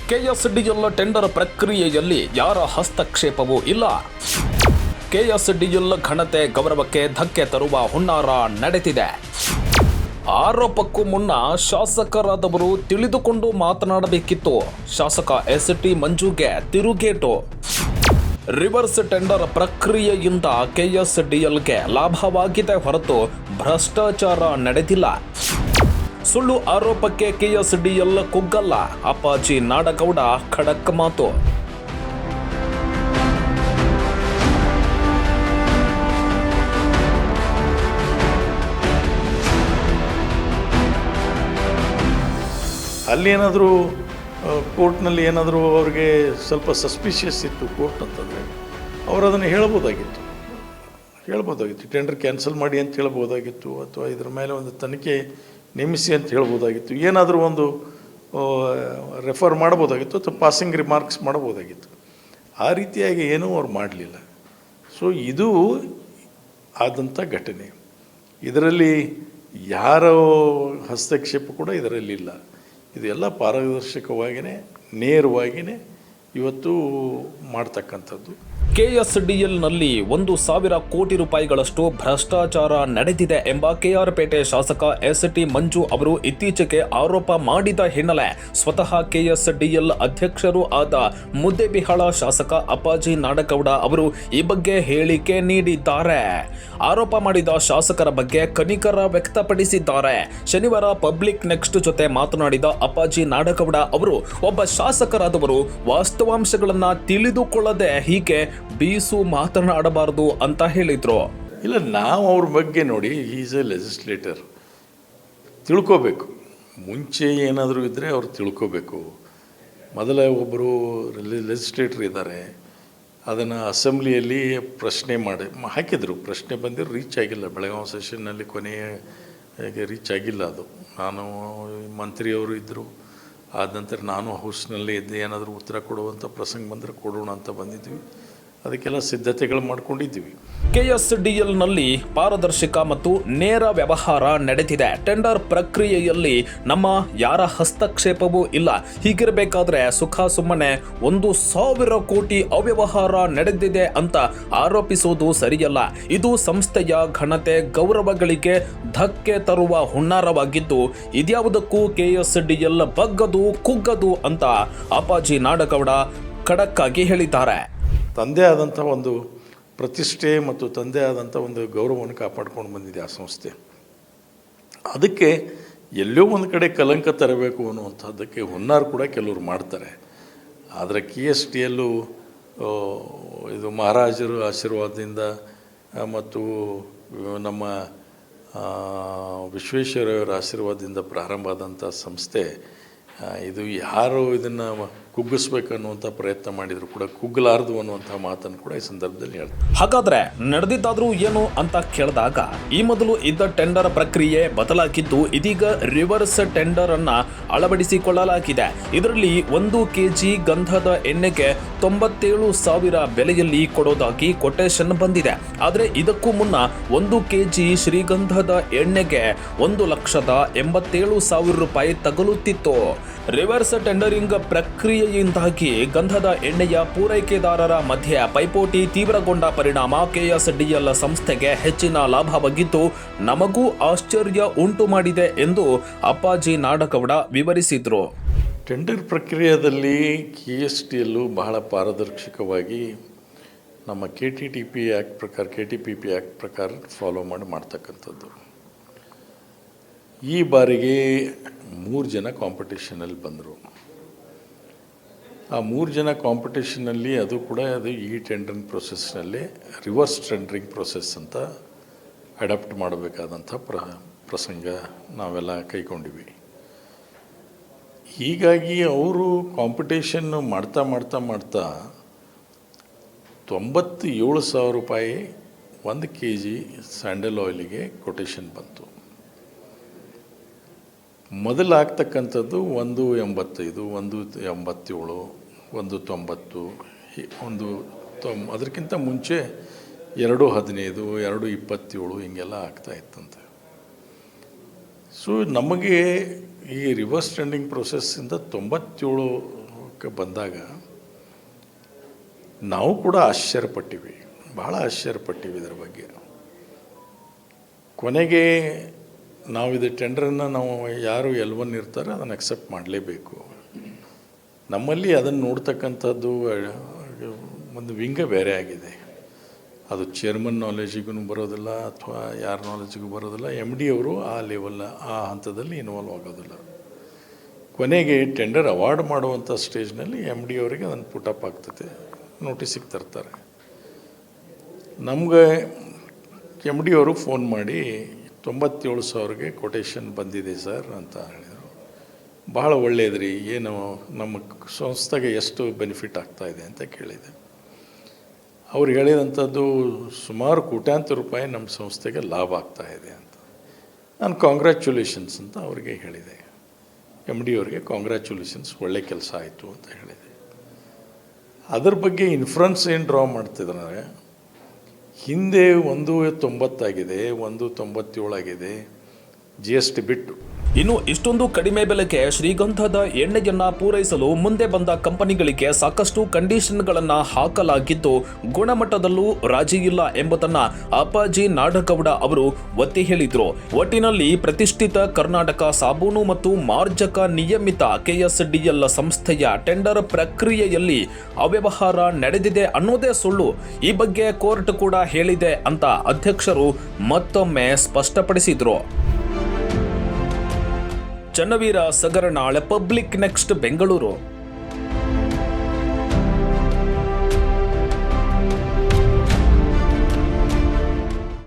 KSDL tender ಪ್ರಕ್ರಿಯೆಯಲ್ಲಿ ಯಾರ ಹಸ್ತಕ್ಷೇಪವೂ ಇಲ್ಲ. ಕೆಎಸ್ಡಿಎಲ್ ಘನತೆ ಗೌರವಕ್ಕೆ ಧಕ್ಕೆ ತರುವ ಹುನ್ನಾರ ನಡೆದಿದೆ. ಆರೋಪಕ್ಕೂ ಮುನ್ನ ಶಾಸಕರಾದವರು ತಿಳಿದುಕೊಂಡು ಮಾತನಾಡಬೇಕಿತ್ತು. ಶಾಸಕ ಎಸ್.ಟಿ. ಮಂಜುಗೆ ತಿರುಗೇಟು. ರಿವರ್ಸ್ ಟೆಂಡರ್ ಪ್ರಕ್ರಿಯೆಯಿಂದ ಕೆಎಸ್ಡಿಎಲ್ಗೆ ಲಾಭವಾಗಿದೆ ಹೊರತು ಭ್ರಷ್ಟಾಚಾರ ನಡೆದಿಲ್ಲ. ಸುಳ್ಳು ಆರೋಪಕ್ಕೆ ಕೆಎಸ್ಡಿಎಲ್ ಕುಗ್ಗಲ್ಲ. ಅಪ್ಪಾಜಿ ನಾಡಗೌಡ ಖಡಕ್ ಮಾತು. ಅಲ್ಲಿ ಏನಾದರೂ ಕೋರ್ಟ್ನಲ್ಲಿ ಏನಾದರೂ ಅವ್ರಿಗೆ ಸ್ವಲ್ಪ ಸಸ್ಪಿಷಿಯಸ್ ಇತ್ತು ಕೋರ್ಟ್ ಅಂತಂದರೆ ಅವರು ಅದನ್ನು ಹೇಳ್ಬೋದಾಗಿತ್ತು. ಟೆಂಡರ್ ಕ್ಯಾನ್ಸಲ್ ಮಾಡಿ ಅಂತ ಹೇಳ್ಬೋದಾಗಿತ್ತು, ಅಥವಾ ಇದ್ರ ಮೇಲೆ ಒಂದು ತನಿಖೆ ನೇಮಿಸಿ ಅಂತ ಹೇಳ್ಬೋದಾಗಿತ್ತು. ಏನಾದರೂ ಒಂದು ರೆಫರ್ ಮಾಡ್ಬೋದಾಗಿತ್ತು, ಅಥವಾ ಪಾಸಿಂಗ್ ರಿಮಾರ್ಕ್ಸ್ ಮಾಡ್ಬೋದಾಗಿತ್ತು. ಆ ರೀತಿಯಾಗಿ ಏನೂ ಅವ್ರು ಮಾಡಲಿಲ್ಲ. ಸೊ ಇದು ಆದಂಥ ಘಟನೆ. ಇದರಲ್ಲಿ ಯಾರ ಹಸ್ತಕ್ಷೇಪ ಕೂಡ ಇದರಲ್ಲಿಲ್ಲ. ಇದೆಲ್ಲ ಪಾರದರ್ಶಕವಾಗಿಯೇ ನೇರವಾಗಿಯೇ ಇವತ್ತು ಮಾಡ್ತಕ್ಕಂಥದ್ದು. ಕೆಎಸ್ಡಿಎಲ್ನಲ್ಲಿ 1,000 ಕೋಟಿ ರೂಪಾಯಿಗಳಷ್ಟು ಭ್ರಷ್ಟಾಚಾರ ನಡೆದಿದೆ ಎಂಬ ಕೆಆರ್ಪೇಟೆ ಶಾಸಕ ಎಸ್.ಟಿ. ಮಂಜು ಅವರು ಇತ್ತೀಚೆಗೆ ಆರೋಪ ಮಾಡಿದ ಹಿನ್ನೆಲೆ ಸ್ವತಃ ಕೆಎಸ್ಡಿಎಲ್ ಅಧ್ಯಕ್ಷರೂ ಆದ ಮುದ್ದೇಬಿಹಾಳ ಶಾಸಕ ಅಪ್ಪಾಜಿ ನಾಡಗೌಡ ಅವರು ಈ ಬಗ್ಗೆ ಹೇಳಿಕೆ ನೀಡಿದ್ದಾರೆ. ಆರೋಪ ಮಾಡಿದ ಶಾಸಕರ ಬಗ್ಗೆ ಕನಿಕರ ವ್ಯಕ್ತಪಡಿಸಿದ್ದಾರೆ. ಶನಿವಾರ ಪಬ್ಲಿಕ್ ನೆಕ್ಸ್ಟ್ ಜೊತೆ ಮಾತನಾಡಿದ ಅಪ್ಪಾಜಿ ನಾಡಗೌಡ ಅವರು, ಒಬ್ಬ ಶಾಸಕರಾದವರು ವಾಸ್ತವಾಂಶಗಳನ್ನ ತಿಳಿದುಕೊಳ್ಳದೆ ಹೀಗೆ ಬೀಸು ಮಾತನಾಡಬಾರದು ಅಂತ ಹೇಳಿದ್ರು. ಇಲ್ಲ, ನಾವು ಅವ್ರ ಬಗ್ಗೆ ನೋಡಿ, ಈಸ್ ಎ ಲೆಜಿಸ್ಲೇಟರ್, ತಿಳ್ಕೋಬೇಕು. ಮುಂಚೆ ಏನಾದರೂ ಇದ್ದರೆ ಅವ್ರು ತಿಳ್ಕೋಬೇಕು. ಮೊದಲ ಒಬ್ಬರು ಲೆಜಿಸ್ಲೇಟರ್ ಇದ್ದಾರೆ, ಅದನ್ನು ಅಸೆಂಬ್ಲಿಯಲ್ಲಿ ಪ್ರಶ್ನೆ ಹಾಕಿದರು. ಪ್ರಶ್ನೆ ಬಂದಿರೋ ರೀಚ್ ಆಗಿಲ್ಲ. ಬೆಳಗಾವಿ ಸೆಷನ್ನಲ್ಲಿ ಕೊನೆಗೆ ರೀಚ್ ಆಗಿಲ್ಲ ಅದು. ನಾನು ಮಂತ್ರಿಯವರು ಇದ್ದರು, ಆದ ನಂತರ ನಾನು ಹೌಸ್ನಲ್ಲೇ ಇದ್ದೆ. ಏನಾದರೂ ಉತ್ತರ ಕೊಡುವಂಥ ಪ್ರಸಂಗ ಬಂದರೆ ಕೊಡೋಣ ಅಂತ ಬಂದಿದ್ವಿ. ಅದಕ್ಕೆಲ್ಲ ಸಿದ್ಧತೆಗಳು ಮಾಡ್ಕೊಂಡಿದ್ದೀವಿ. ಕೆಎಸ್ಡಿಎಲ್ನಲ್ಲಿ ಪಾರದರ್ಶಕ ಮತ್ತು ನೇರ ವ್ಯವಹಾರ ನಡೆದಿದೆ. ಟೆಂಡರ್ ಪ್ರಕ್ರಿಯೆಯಲ್ಲಿ ನಮ್ಮ ಯಾರ ಹಸ್ತಕ್ಷೇಪವೂ ಇಲ್ಲ. ಹೀಗಿರಬೇಕಾದ್ರೆ ಸುಖ ಸುಮ್ಮನೆ 1,000 ಕೋಟಿ ಅವ್ಯವಹಾರ ನಡೆದಿದೆ ಅಂತ ಆರೋಪಿಸುವುದು ಸರಿಯಲ್ಲ. ಇದು ಸಂಸ್ಥೆಯ ಘನತೆ ಗೌರವಗಳಿಗೆ ಧಕ್ಕೆ ತರುವ ಹುನ್ನಾರವಾಗಿದ್ದು, ಇದ್ಯಾವುದಕ್ಕೂ ಕೆಎಸ್ಡಿಎಲ್ ಬಗ್ಗದು ಕುಗ್ಗದು ಅಂತ ಅಪ್ಪಾಜಿ ನಾಡಗೌಡ ಖಡಕ್ ಆಗಿ ಹೇಳಿದ್ದಾರೆ. ತಂದೆ ಆದಂಥ ಒಂದು ಪ್ರತಿಷ್ಠೆ ಮತ್ತು ತಂದೆ ಆದಂಥ ಒಂದು ಗೌರವವನ್ನು ಕಾಪಾಡ್ಕೊಂಡು ಬಂದಿದೆ ಆ ಸಂಸ್ಥೆ. ಅದಕ್ಕೆ ಎಲ್ಲೋ ಒಂದು ಕಡೆ ಕಲಂಕ ತರಬೇಕು ಅನ್ನುವಂಥದ್ದಕ್ಕೆ ಹುನ್ನಾರ ಕೂಡ ಕೆಲವರು ಮಾಡ್ತಾರೆ. ಆದರೆ KSTL ಇದು ಮಹಾರಾಜರ ಆಶೀರ್ವಾದದಿಂದ ಮತ್ತು ನಮ್ಮ ವಿಶ್ವೇಶ್ವರಯ್ಯರ ಆಶೀರ್ವಾದದಿಂದ ಪ್ರಾರಂಭ ಆದಂಥ ಸಂಸ್ಥೆ ಇದು ಯಾರು ಇದನ್ನು ಕುಗ್ಗಿಸ್ಬೇಕನ್ನುವಂಥ ಪ್ರಯತ್ನ ಮಾಡಿದ್ರು ಕೂಡ ಕುಗ್ಗಲಾರದು ಅನ್ನುವಂಥ ಮಾತನ್ನು ಕೂಡ ಈ ಸಂದರ್ಭದಲ್ಲಿ ಹೇಳ್ತಾರೆ. ಹಾಗಾದ್ರೆ ನಡೆದಿದ್ದಾದ್ರೂ ಏನು ಅಂತ ಕೇಳಿದಾಗ, ಈ ಮೊದಲು ಇದ್ದ ಟೆಂಡರ್ ಪ್ರಕ್ರಿಯೆ ಬದಲಾಗಿದ್ದು ಇದೀಗ ರಿವರ್ಸ್ ಟೆಂಡರ್ ಅನ್ನ ಅಳವಡಿಸಿಕೊಳ್ಳಲಾಗಿದೆ. ಇದರಲ್ಲಿ 1 kg ಗಂಧದ ಎಣ್ಣೆಗೆ 97,000 ಬೆಲೆಯಲ್ಲಿ ಕೊಡೋದಾಗಿ ಕೊಟೇಶನ್ ಬಂದಿದೆ. ಆದರೆ ಇದಕ್ಕೂ ಮುನ್ನ 1 kg ಶ್ರೀಗಂಧದ ಎಣ್ಣೆಗೆ 1,87,000 ರೂಪಾಯಿ ತಗುಲುತ್ತಿತ್ತು. ರಿವರ್ಸ್ ಟೆಂಡರಿಂಗ್ ಪ್ರಕ್ರಿಯೆಯಿಂದಾಗಿ ಗಂಧದ ಎಣ್ಣೆಯ ಪೂರೈಕೆದಾರರ ಮಧ್ಯೆ ಪೈಪೋಟಿ ತೀವ್ರಗೊಂಡ ಪರಿಣಾಮ KSDL ಸಂಸ್ಥೆಗೆ ಹೆಚ್ಚಿನ ಲಾಭವಾಗಿದ್ದು ನಮಗೂ ಆಶ್ಚರ್ಯ ಉಂಟು ಮಾಡಿದೆ ಎಂದು ಅಪ್ಪಾಜಿ ನಾಡಗೌಡ ವಿವರಿಸಿದರು. ಟೆಂಡರ್ ಪ್ರಕ್ರಿಯೆಯಲ್ಲಿ KSTL ಬಹಳ ಪಾರದರ್ಶಕವಾಗಿ ನಮ್ಮ KTPP ಆ್ಯಕ್ಟ್ ಪ್ರಕಾರ ಫಾಲೋ ಮಾಡ್ತಕ್ಕಂಥದ್ದು. ಈ ಬಾರಿಗೆ 3 ಜನ ಕಾಂಪಿಟೇಷನಲ್ಲಿ ಬಂದರು. ಆ 3 ಜನ ಕಾಂಪಿಟೇಷನಲ್ಲಿ ಅದು ಈ ಟೆಂಡರಿಂಗ್ ಪ್ರೊಸೆಸ್ನಲ್ಲಿ ರಿವರ್ಸ್ ಟೆಂಡರಿಂಗ್ ಪ್ರೊಸೆಸ್ ಅಂತ ಅಡಾಪ್ಟ್ ಮಾಡಬೇಕಾದಂಥ ಪ್ರಸಂಗ ನಾವೆಲ್ಲ ಕೈಗೊಂಡಿವಿ. ಹೀಗಾಗಿ ಅವರು ಕಾಂಪಿಟೇಷನ್ ಮಾಡ್ತಾ 97,000 ರೂಪಾಯಿ 1 kg ಸ್ಯಾಂಡಲ್ ಆಯಿಲಿಗೆ ಕೊಟೇಶನ್ ಬಂತು. ಮೊದಲಾಗ್ತಕ್ಕಂಥದ್ದು 185, 187, 190, ಅದಕ್ಕಿಂತ ಮುಂಚೆ 215, 227 ಹಿಂಗೆಲ್ಲ ಆಗ್ತಾಯಿತ್ತಂತೆ. ಸೊ ನಮಗೆ ಈ ರಿವರ್ಸ್ ಟೆಂಡರಿಂಗ್ ಪ್ರೊಸೆಸ್ಸಿಂದ 97 ವಿಚಾರಕ್ಕೆ ಬಂದಾಗ ನಾವು ಕೂಡ ಆಶ್ಚರ್ಯಪಟ್ಟಿವಿ, ಭಾಳ ಆಶ್ಚರ್ಯಪಟ್ಟಿವಿ ಇದರ ಬಗ್ಗೆ. ಕೊನೆಗೆ ನಾವು ಇದು ಟೆಂಡರನ್ನು ನಾವು ಯಾರು L1 ಇರ್ತಾರೆ ಅದನ್ನು ಅಕ್ಸೆಪ್ಟ್ ಮಾಡಲೇಬೇಕು. ನಮ್ಮಲ್ಲಿ ಅದನ್ನು ನೋಡ್ತಕ್ಕಂಥದ್ದು ಒಂದು ವಿಂಗ ಬೇರೆ ಆಗಿದೆ. ಅದು ಚೇರ್ಮನ್ ನಾಲೆಜಿಗೂ ಬರೋದಿಲ್ಲ ಅಥವಾ ಯಾರ ನಾಲೆಜಿಗೂ ಬರೋದಿಲ್ಲ. MD ಅವರು ಆ ಆ ಹಂತದಲ್ಲಿ ಇನ್ವಾಲ್ವ್ ಆಗೋದಿಲ್ಲ. ಕೊನೆಗೆ ಟೆಂಡರ್ ಅವಾರ್ಡ್ ಮಾಡುವಂಥ ಸ್ಟೇಜ್ನಲ್ಲಿ MD ಅವರಿಗೆ ಅದನ್ನು ಪುಟಪ್ ಆಗ್ತದೆ, ನೋಟಿಸಿಗೆ ತರ್ತಾರೆ. ನಮ್ಗೆ MD ಅವರು ಫೋನ್ ಮಾಡಿ 97,000ಗೆ ಕೊಟೇಶನ್ ಬಂದಿದೆ ಸರ್ ಅಂತ ಹೇಳಿದರು. ಭಾಳ ಒಳ್ಳೆಯದ್ರಿ, ಏನು ನಮ್ಮ ಸಂಸ್ಥೆಗೆ ಎಷ್ಟು ಬೆನಿಫಿಟ್ ಆಗ್ತಾಯಿದೆ ಅಂತ ಕೇಳಿದೆ. ಅವ್ರು ಹೇಳಿದಂಥದ್ದು ಸುಮಾರು ಕೋಟ್ಯಾಂತರ ರೂಪಾಯಿ ನಮ್ಮ ಸಂಸ್ಥೆಗೆ ಲಾಭ ಆಗ್ತಾಯಿದೆ ಅಂತ. ನಾನು ಕಾಂಗ್ರ್ಯಾಚುಲೇಷನ್ಸ್ ಅಂತ ಅವ್ರಿಗೆ ಹೇಳಿದೆ. MD ಅವರಿಗೆ ಕಾಂಗ್ರ್ಯಾಚುಲೇಷನ್ಸ್, ಒಳ್ಳೆ ಕೆಲಸ ಆಯಿತು ಅಂತ ಹೇಳಿದೆ. ಅದ್ರ ಬಗ್ಗೆ ಇನ್ಫ್ಲುಯೆನ್ಸ್ ಏನು ಡ್ರಾ ಮಾಡ್ತಿದ್ದಾರೆ, ಹಿಂದೆ 190 ಆಗಿದೆ, 197 ಆಗಿದೆ, GST ಬಿಟ್ಟು. ಇನ್ನು ಇಷ್ಟೊಂದು ಕಡಿಮೆ ಬೆಲೆಗೆ ಶ್ರೀಗಂಧದ ಎಣ್ಣೆಯನ್ನ ಪೂರೈಸಲು ಮುಂದೆ ಬಂದ ಕಂಪನಿಗಳಿಗೆ ಸಾಕಷ್ಟು ಕಂಡೀಷನ್ಗಳನ್ನ ಹಾಕಲಾಗಿದ್ದು ಗುಣಮಟ್ಟದಲ್ಲೂ ರಾಜಿ ಇಲ್ಲ ಎಂಬುದನ್ನ ಅಪ್ಪಾಜಿ ನಾಡಗೌಡ ಅವರು ಒತ್ತಿ ಹೇಳಿದ್ರು. ಒಟ್ಟಿನಲ್ಲಿ ಪ್ರತಿಷ್ಠಿತ ಕರ್ನಾಟಕ ಸಾಬೂನು ಮತ್ತು ಮಾರ್ಜಕ ನಿಯಮಿತ KSDL ಸಂಸ್ಥೆಯ ಟೆಂಡರ್ ಪ್ರಕ್ರಿಯೆಯಲ್ಲಿ ಅವ್ಯವಹಾರ ನಡೆದಿದೆ ಅನ್ನೋದೇ ಸುಳ್ಳು. ಈ ಬಗ್ಗೆ ಕೋರ್ಟ್ ಕೂಡ ಹೇಳಿದೆ ಅಂತ ಅಧ್ಯಕ್ಷರು ಮತ್ತೊಮ್ಮೆ ಸ್ಪಷ್ಟಪಡಿಸಿದ್ರು. Channaveera Sagaranal, public next, Bengaluru.